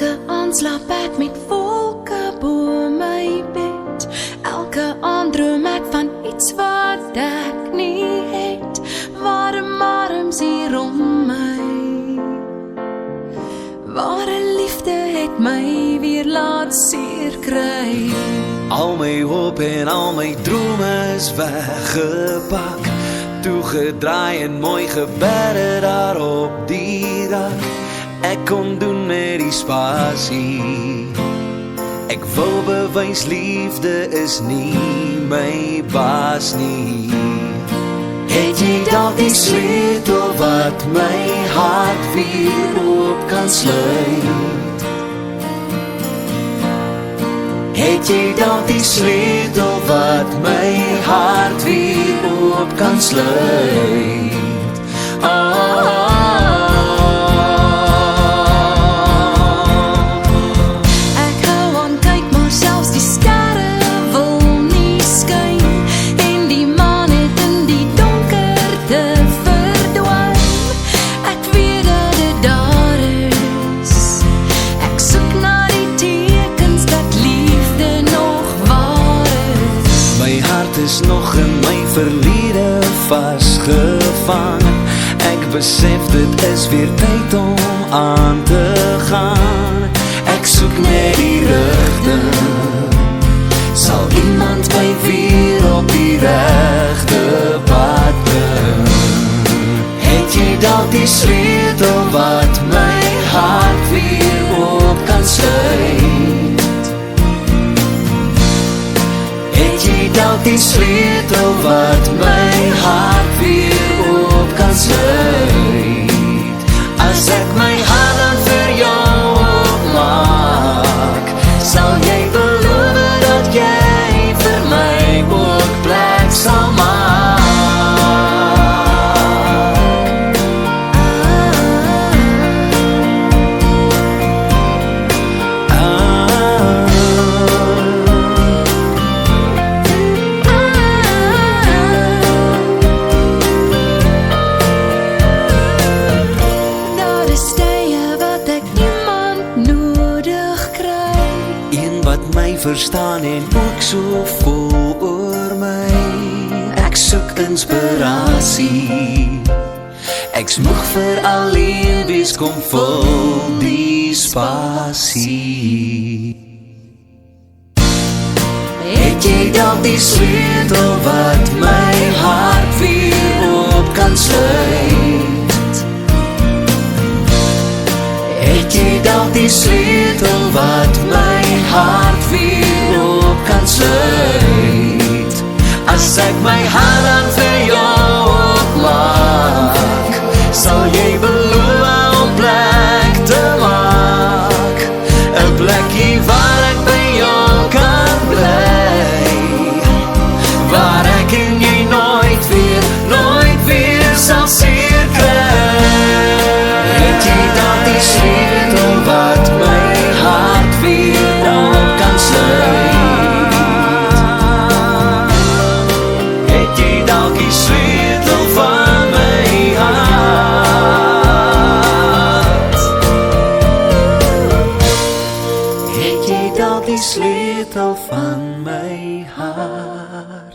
Elke aand slaap ek met wolke bo my bed. Elke aand droom ek van iets wat ek nie het. Warm arms hier om my. Ware liefde het my weer laat seer kry. Al my hoop en al my drome is weggepak, toegedraai en mooi geberre daar op die dak. Ek kon doen met die spasie. Ek wil bewys liefde is nie my baas nie. Het jy dalk die sleutel wat my hart weer oop kan sluit? Het jy dalk die sleutel wat my hart weer oop kan sluit? Ek hou aan kyk, maar selfs die sterre wil nie skyn, en die maan het in die donkerte verdwyn. Ek weet dat dit daar is. Ek soek na die tekens dat liefde nog waar is. My hart is nog in my verlede vasgevang. Ek besef dit is weer tyd om aan te gaan. Ek soek net die rigting. Sal iemand my weer op die regte pad bring? Het jy dalk die sleutel wat my hart weer oop kan sluit? Het jy dalk die sleutel wat my hart weer oop kan sluit? As ek my hart dan vir jou oopmaak, sal jy beloof dat jy vir my ook plek sal maak? Daar is tye wat ek iemand nodig kry. Een wat my verstaan en ook so vol oor my. Ek soek inspirasie. Ek moeg vir alleen wees, kom vul die spasie. Het jy dalk die sleutel wat my hart weer oop kan sluit? Het jy dalk die sleutel wat my hart weer oop kan sluit? As ek my hart dan vir jou oopmaak, sal jy beloof om plek te maak? 'n plekkie waar ek by jou kan bly, waar ek en jy nooit weer sal seer kry. Het jy dalk die sleutel wat my hart weer oop kan sluit? Het jy dalk die sleutel van my hart? Het jy dalk die sleutel van my hart?